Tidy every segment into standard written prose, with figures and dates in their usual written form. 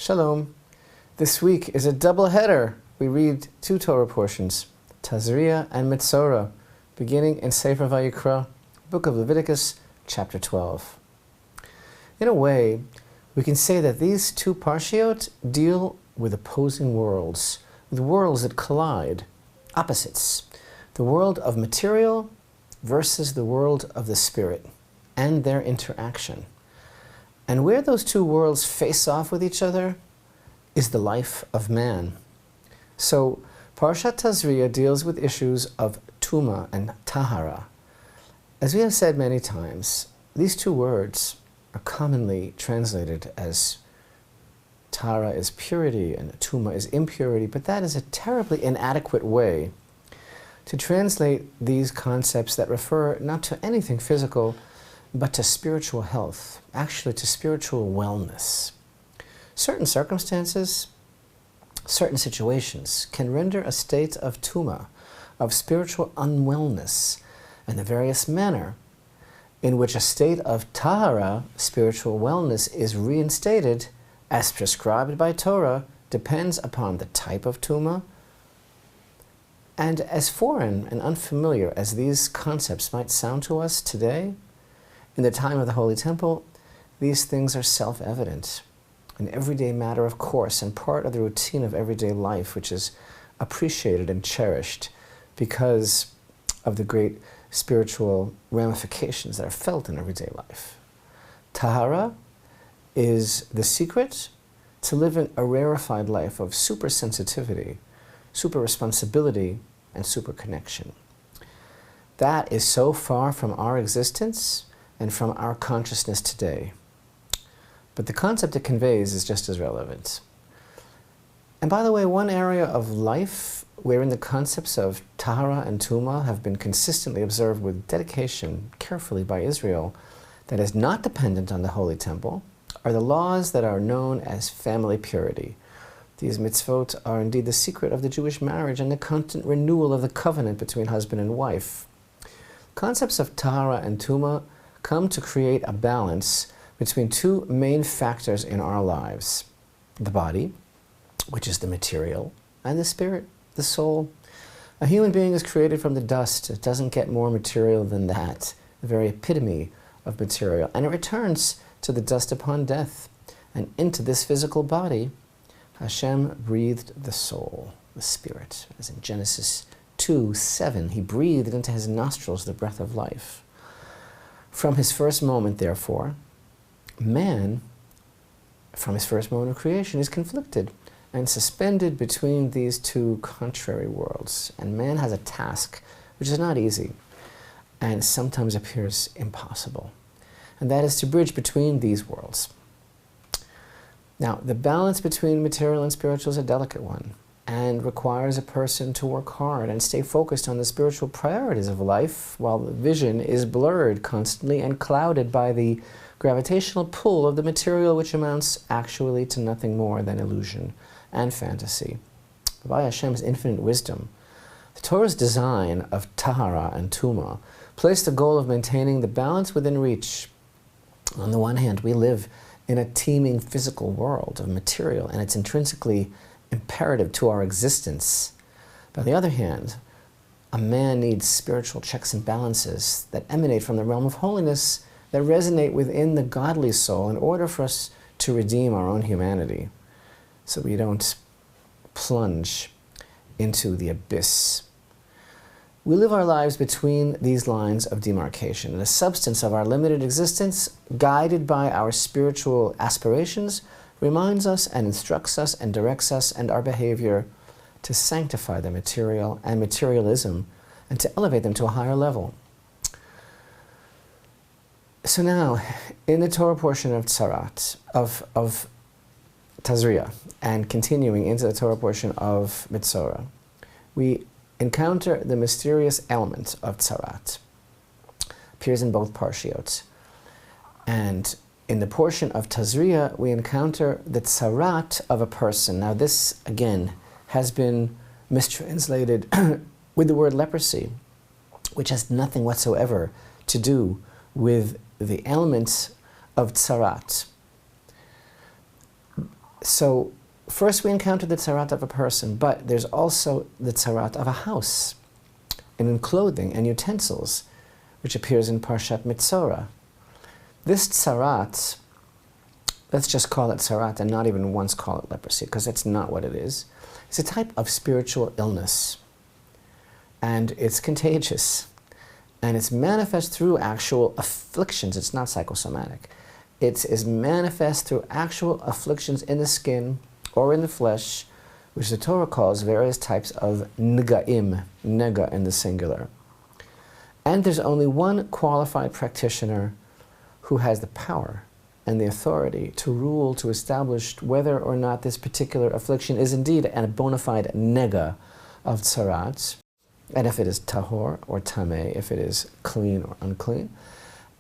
Shalom. This week is a double header. We read two Torah portions, Tazria and Metzora, beginning in Sefer Vayikra, book of Leviticus, chapter 12. In a way, we can say that these two parshiot deal with opposing worlds, with worlds that collide, opposites, the world of material versus the world of the spirit, and their interaction. And where those two worlds face off with each other is the life of man. So, Parashat Tazria deals with issues of Tuma and tahara. As we have said many times, these two words are commonly translated as tahara is purity and Tuma is impurity, but that is a terribly inadequate way to translate these concepts that refer not to anything physical, but to spiritual health, actually to spiritual wellness. Certain circumstances, certain situations can render a state of Tuma, of spiritual unwellness, and the various manner in which a state of tahara, spiritual wellness, is reinstated as prescribed by Torah depends upon the type of Tuma. And as foreign and unfamiliar as these concepts might sound to us today, in the time of the Holy Temple, these things are self-evident, an everyday matter of course and part of the routine of everyday life, which is appreciated and cherished because of the great spiritual ramifications that are felt in everyday life. Tahara is the secret to living a rarefied life of super sensitivity, super responsibility, and super connection. That is so far from our existence and from our consciousness today. But the concept it conveys is just as relevant. And by the way, one area of life wherein the concepts of tahara and tuma have been consistently observed with dedication carefully by Israel that is not dependent on the Holy Temple are the laws that are known as family purity. These mitzvot are indeed the secret of the Jewish marriage and the constant renewal of the covenant between husband and wife. Concepts of tahara and tuma come to create a balance between two main factors in our lives: the body, which is the material, and the spirit, the soul. A human being is created from the dust. It doesn't get more material than that, the very epitome of material. And it returns to the dust upon death. And into this physical body, Hashem breathed the soul, the spirit. As in Genesis 2:7, he breathed into his nostrils the breath of life. From his first moment, therefore, man, from his first moment of creation, is conflicted and suspended between these two contrary worlds. And man has a task which is not easy and sometimes appears impossible. And that is to bridge between these worlds. Now, the balance between material and spiritual is a delicate one and requires a person to work hard and stay focused on the spiritual priorities of life while the vision is blurred constantly and clouded by the gravitational pull of the material, which amounts actually to nothing more than illusion and fantasy. By Hashem's infinite wisdom, the Torah's design of tahara and tuma placed the goal of maintaining the balance within reach. On the one hand, we live in a teeming physical world of material, and it's intrinsically imperative to our existence. But on the other hand, a man needs spiritual checks and balances that emanate from the realm of holiness, that resonate within the godly soul in order for us to redeem our own humanity, so we don't plunge into the abyss. We live our lives between these lines of demarcation, and the substance of our limited existence, guided by our spiritual aspirations, reminds us and instructs us and directs us and our behavior to sanctify the material and materialism and to elevate them to a higher level. So now, in the Torah portion of Sarat, of Tazria, and continuing into the Torah portion of Metzora, we encounter the mysterious element of Tzar'at. Appears in both parshiot. And in the portion of Tazria, we encounter the Tzar'at of a person. Now this, again, has been mistranslated with the word leprosy, which has nothing whatsoever to do with the elements of Tzar'at. So first we encounter the Tzar'at of a person, but there's also the Tzar'at of a house, and in clothing and utensils, which appears in Parashat Metzora. This Tzar'at, let's just call it Tzar'at and not even once call it leprosy, because that's not what it is. It's a type of spiritual illness, and it's contagious, and it's manifest through actual afflictions. It's not psychosomatic. It is manifest through actual afflictions in the skin or in the flesh, which the Torah calls various types of negaim, nega in the singular. And there's only one qualified practitioner who has the power and the authority to rule, to establish whether or not this particular affliction is indeed a bona fide nega of Tzar'at, and if it is tahor or tameh, if it is clean or unclean,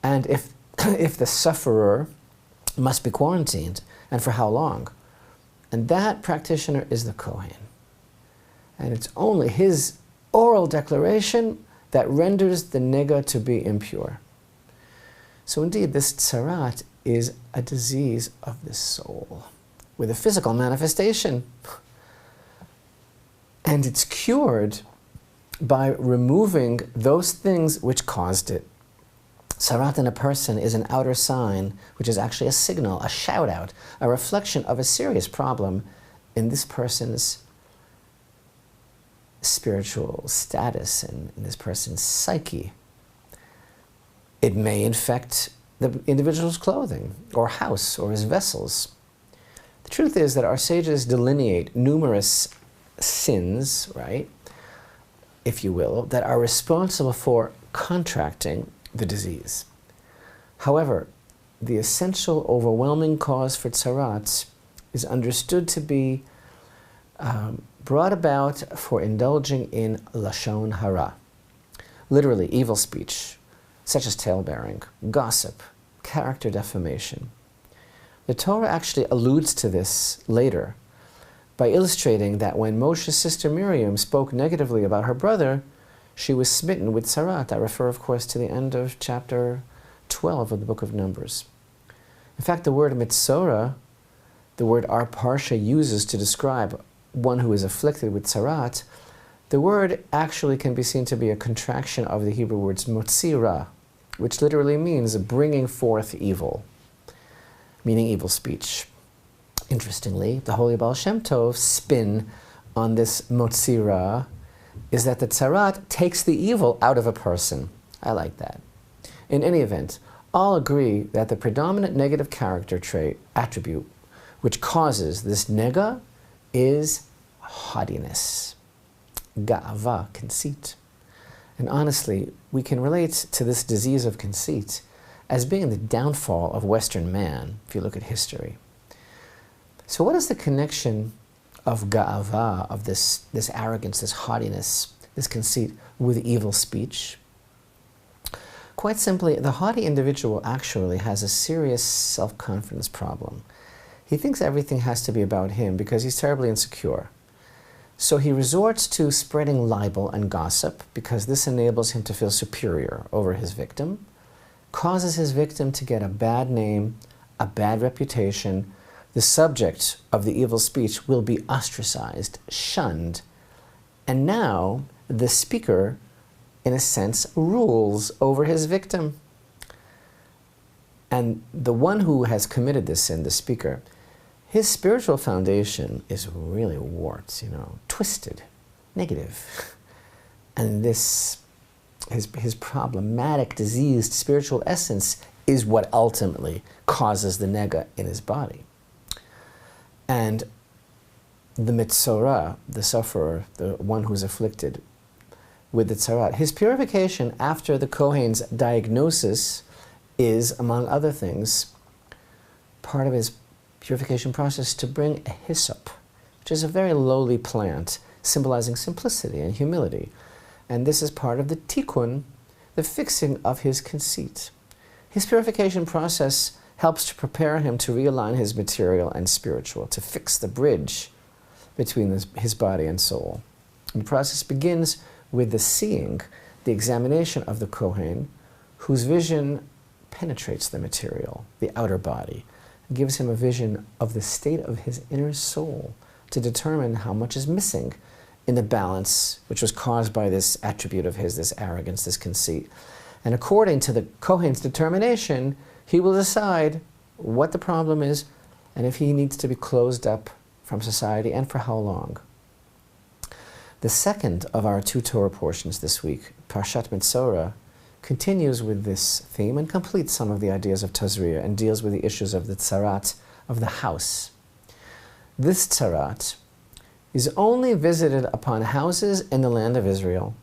and if the sufferer must be quarantined, and for how long. And that practitioner is the Kohen. And it's only his oral declaration that renders the nega to be impure. So indeed, this Tzar'at is a disease of the soul, with a physical manifestation. And it's cured by removing those things which caused it. Sarat in a person is an outer sign, which is actually a signal, a shout-out, a reflection of a serious problem in this person's spiritual status and in this person's psyche. It may infect the individual's clothing or house or his vessels. The truth is that our sages delineate numerous sins, right, if you will, that are responsible for contracting the disease. However, the essential overwhelming cause for Tzar'at is understood to be brought about for indulging in lashon hara, literally evil speech, such as tale-bearing, gossip, character defamation. The Torah actually alludes to this later by illustrating that when Moshe's sister Miriam spoke negatively about her brother, she was smitten with Sarat. I refer, of course, to the end of chapter 12 of the book of Numbers. In fact, the word Metzora, the word our Parsha uses to describe one who is afflicted with Sarat, the word actually can be seen to be a contraction of the Hebrew words motzira, which literally means bringing forth evil, meaning evil speech. Interestingly, the Holy Baal Shem Tov's spin on this motzira is that the Tzar'at takes the evil out of a person. I like that. In any event, all agree that the predominant negative character trait, attribute, which causes this nega is haughtiness, ga'ava, conceit. And honestly, we can relate to this disease of conceit as being the downfall of Western man, if you look at history. So what is the connection of ga'ava, of this arrogance, this haughtiness, this conceit, with evil speech? Quite simply, the haughty individual actually has a serious self-confidence problem. He thinks everything has to be about him because he's terribly insecure. So he resorts to spreading libel and gossip because this enables him to feel superior over his victim, causes his victim to get a bad name, a bad reputation. The subject of the evil speech will be ostracized, shunned, and now the speaker, in a sense, rules over his victim. And the one who has committed this sin, the speaker, his spiritual foundation is really warped, twisted, negative. And this, his problematic, diseased spiritual essence is what ultimately causes the nega in his body. And the Metzora, the sufferer, the one who's afflicted with the Tzar'at, his purification after the Kohen's diagnosis is, among other things, part of his purification process to bring a hyssop, which is a very lowly plant, symbolizing simplicity and humility. And this is part of the tikkun, the fixing of his conceit. His purification process helps to prepare him to realign his material and spiritual, to fix the bridge between his body and soul. And the process begins with the seeing, the examination of the Kohen, whose vision penetrates the material, the outer body, gives him a vision of the state of his inner soul to determine how much is missing in the balance which was caused by this attribute of his, this arrogance, this conceit. And according to the Kohen's determination, he will decide what the problem is and if he needs to be closed up from society and for how long. The second of our two Torah portions this week, Parashat Metzora, continues with this theme and completes some of the ideas of Tazria and deals with the issues of the Tzar'at of the house. This Tzar'at is only visited upon houses in the land of Israel,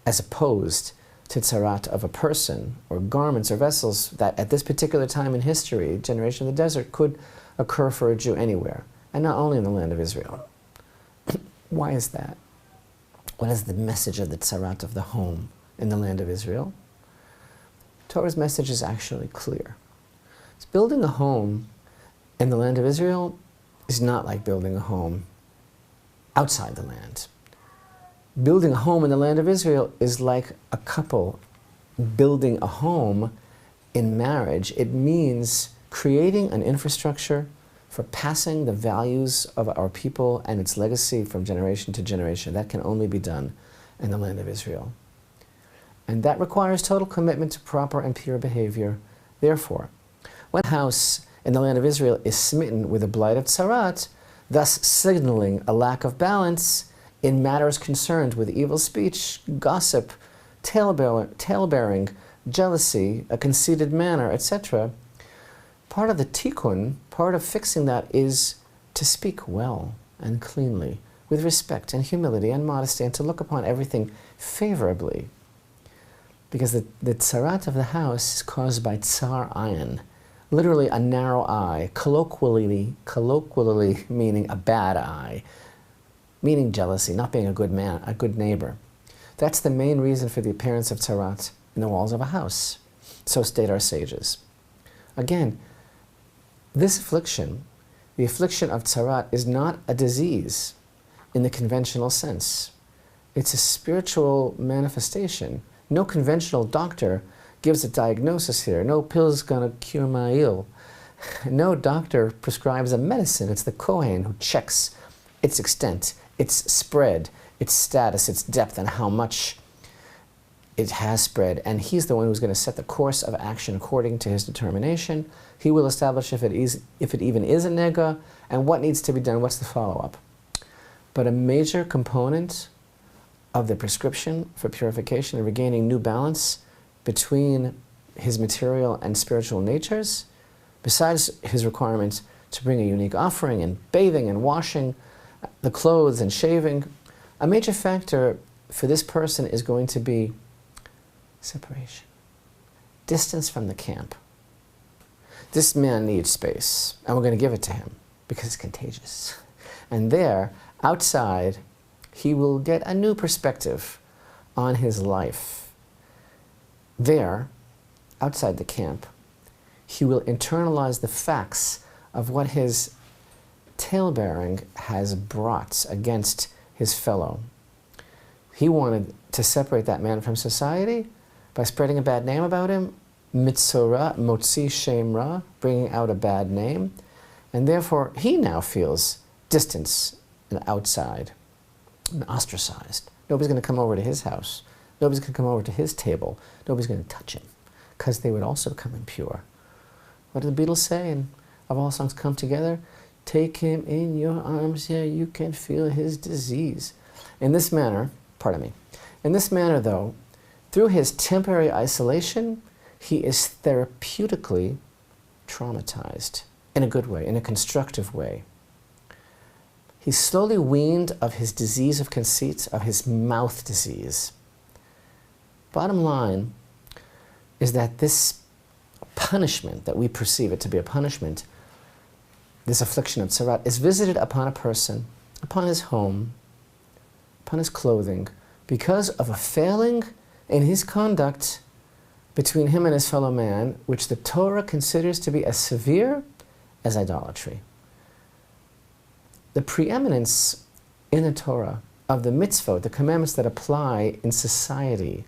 as opposed to Tzar'at of a person or garments or vessels that at this particular time in history, generation of the desert, could occur for a Jew anywhere, and not only in the land of Israel. Why is that? What is the message of the Tzar'at of the home in the land of Israel? Torah's message is actually clear. It's building a home in the land of Israel is not like building a home outside the land. Building a home in the land of Israel is like a couple building a home in marriage. It means creating an infrastructure for passing the values of our people and its legacy from generation to generation. That can only be done in the land of Israel. And that requires total commitment to proper and pure behavior. Therefore, when a house in the land of Israel is smitten with the blight of Sarat, thus signaling a lack of balance in matters concerned with evil speech, gossip, tale-bearing, jealousy, a conceited manner, etc., part of the tikkun, part of fixing that is to speak well and cleanly, with respect and humility and modesty, and to look upon everything favorably. Because the Tzar'at of the house is caused by tsar ayin, literally a narrow eye, colloquially meaning a bad eye, meaning jealousy, not being a good man, a good neighbor. That's the main reason for the appearance of Tzar'at in the walls of a house. So state our sages. Again, this affliction, the affliction of Tzar'at, is not a disease in the conventional sense. It's a spiritual manifestation. No conventional doctor gives a diagnosis here. No pill's gonna cure my ill. No doctor prescribes a medicine. It's the Kohen who checks its extent, its spread, its status, its depth, and how much it has spread. And he's the one who's going to set the course of action according to his determination. He will establish if it even is a nega, and what needs to be done, what's the follow-up. But a major component of the prescription for purification and regaining new balance between his material and spiritual natures, besides his requirement to bring a unique offering and bathing and washing the clothes and shaving, a major factor for this person is going to be separation, distance from the camp. This man needs space, and we're going to give it to him because it's contagious. And there, outside, he will get a new perspective on his life. There, outside the camp, he will internalize the facts of what his tale-bearing has brought against his fellow. He wanted to separate that man from society by spreading a bad name about him, Metzora, motzi shem ra, bringing out a bad name, and therefore he now feels distance and outside, and ostracized. Nobody's going to come over to his house. Nobody's going to come over to his table. Nobody's going to touch him, because they would also come impure. What did the Beatles say in Of All Songs Come Together? Take him in your arms, yeah, you can feel his disease. In this manner, though, through his temporary isolation, he is therapeutically traumatized in a good way, in a constructive way. He's slowly weaned of his disease of conceit, of his mouth disease. Bottom line is that this punishment, that we perceive it to be a punishment, this affliction of Sarat, is visited upon a person, upon his home, upon his clothing, because of a failing in his conduct between him and his fellow man, which the Torah considers to be as severe as idolatry. The preeminence in the Torah of the mitzvot, the commandments that apply in society,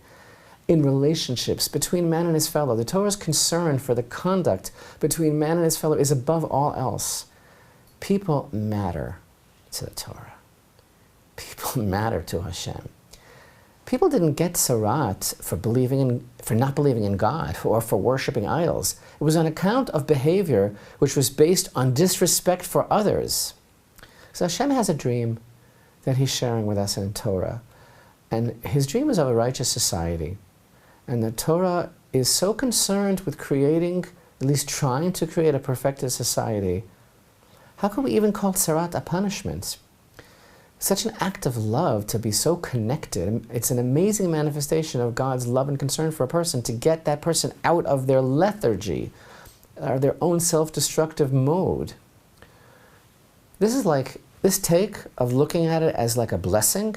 in relationships between man and his fellow. The Torah's concern for the conduct between man and his fellow is above all else. People matter to the Torah. People matter to Hashem. People didn't get Sarat for not believing in God or for worshiping idols. It was on account of behavior which was based on disrespect for others. So Hashem has a dream that he's sharing with us in Torah. And his dream is of a righteous society. And the Torah is so concerned with creating, at least trying to create a perfected society. How can we even call Tzar'at a punishment? Such an act of love to be so connected. It's an amazing manifestation of God's love and concern for a person to get that person out of their lethargy, or their own self-destructive mode. This take of looking at it as like a blessing,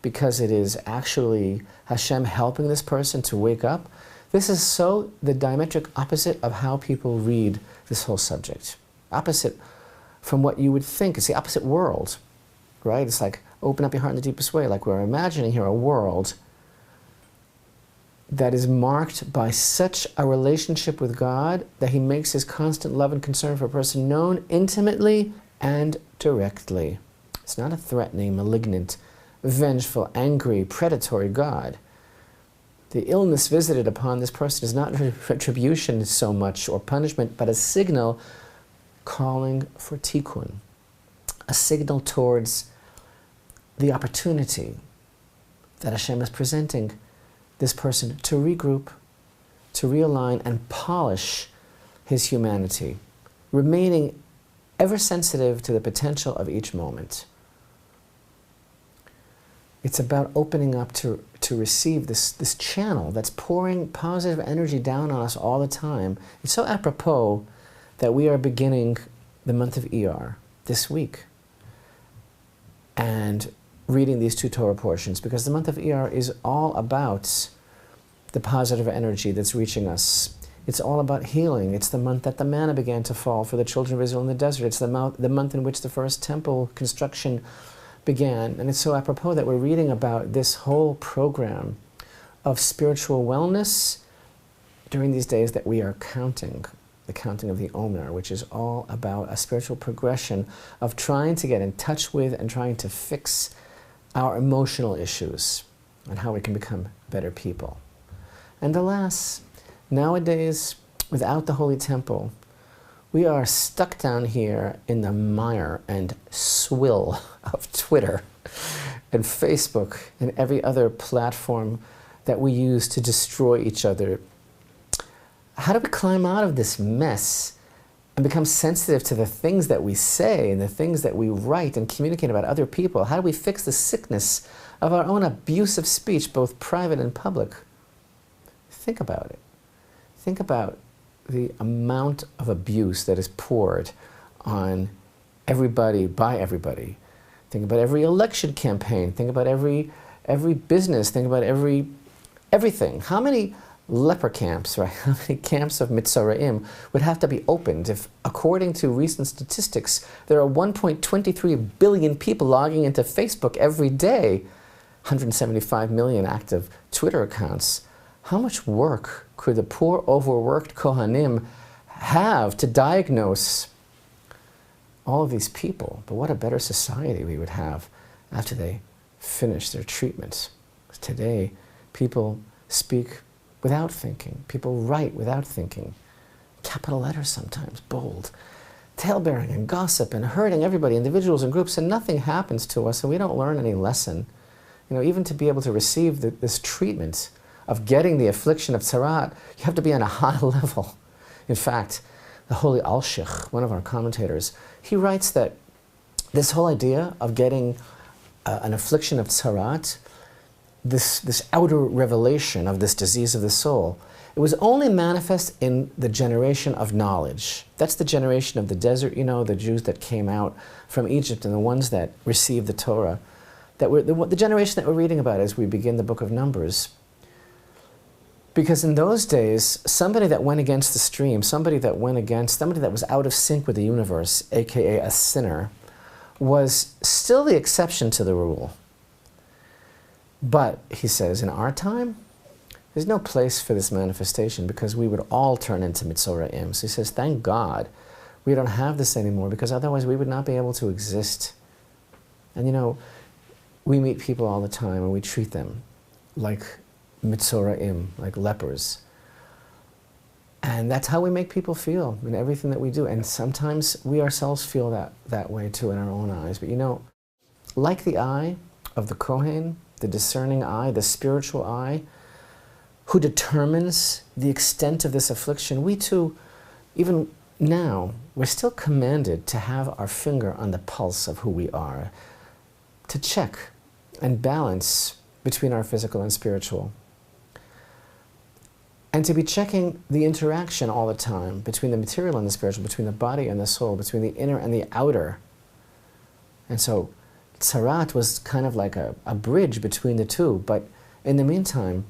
because it is actually Hashem helping this person to wake up. This is so the diametric opposite of how people read this whole subject. Opposite from what you would think. It's the opposite world, right? It's like open up your heart in the deepest way. Like we're imagining here a world that is marked by such a relationship with God that he makes his constant love and concern for a person known intimately and directly. It's not a threatening, malignant, vengeful, angry, predatory God. The illness visited upon this person is not retribution so much or punishment, but a signal calling for tikkun, a signal towards the opportunity that Hashem is presenting this person to regroup, to realign and polish his humanity, remaining ever sensitive to the potential of each moment. It's about opening up to receive this channel that's pouring positive energy down on us all the time. It's so apropos that we are beginning the month of Iyar this week and reading these two Torah portions, because the month of Iyar is all about the positive energy that's reaching us. It's all about healing. It's the month that the manna began to fall for the children of Israel in the desert. It's the month in which the first temple construction began. And it's so apropos that we're reading about this whole program of spiritual wellness during these days that we are counting, the counting of the Omer, which is all about a spiritual progression of trying to get in touch with and trying to fix our emotional issues and how we can become better people. And alas, nowadays, without the Holy Temple, we are stuck down here in the mire and swill of Twitter and Facebook and every other platform that we use to destroy each other. How do we climb out of this mess and become sensitive to the things that we say and the things that we write and communicate about other people? How do we fix the sickness of our own abusive speech, both private and public? Think about it. Think about the amount of abuse that is poured on everybody, by everybody. Think about every election campaign. Think about every business. Think about everything. How many leper camps, right? How many camps of Mitzoraim would have to be opened if, according to recent statistics, there are 1.23 billion people logging into Facebook every day, 175 million active Twitter accounts. How much work could the poor, overworked Kohanim have to diagnose all of these people? But what a better society we would have after they finish their treatments. Today, people speak without thinking. People write without thinking. Capital letters sometimes, bold. Tale-bearing and gossip and hurting everybody, individuals and groups, and nothing happens to us, and we don't learn any lesson. You know, even to be able to receive this treatment of getting the affliction of Tzar'at, you have to be on a high level. In fact, the holy Al-Shich, one of our commentators, he writes that this whole idea of getting an affliction of Tzar'at, this outer revelation of this disease of the soul, it was only manifest in the generation of knowledge. That's the generation of the desert, you know, the Jews that came out from Egypt and the ones that received the Torah, that were the generation that we're reading about as we begin the book of Numbers. Because in those days, somebody that went against the stream, somebody that was out of sync with the universe, aka a sinner, was still the exception to the rule. But, he says, in our time, there's no place for this manifestation because we would all turn into Mitzoraim. So he says, thank God we don't have this anymore because otherwise we would not be able to exist. And you know, we meet people all the time and we treat them like Mitzoraim, like lepers. And that's how we make people feel in everything that we do. And sometimes we ourselves feel that way too in our own eyes. But you know, like the eye of the Kohen, the discerning eye, the spiritual eye, who determines the extent of this affliction, we too, even now, we're still commanded to have our finger on the pulse of who we are, to check and balance between our physical and spiritual. And to be checking the interaction all the time between the material and the spiritual, between the body and the soul, between the inner and the outer. And so Tzar'at was kind of like a bridge between the two, but in the meantime,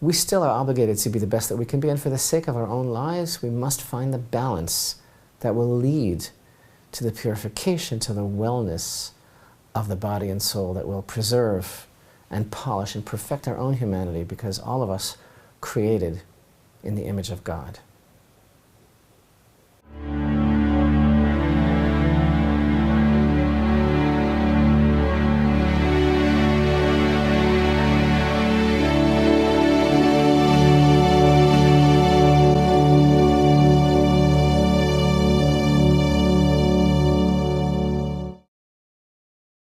we still are obligated to be the best that we can be, and for the sake of our own lives, we must find the balance that will lead to the purification, to the wellness of the body and soul, that will preserve and polish and perfect our own humanity, because all of us created in the image of God.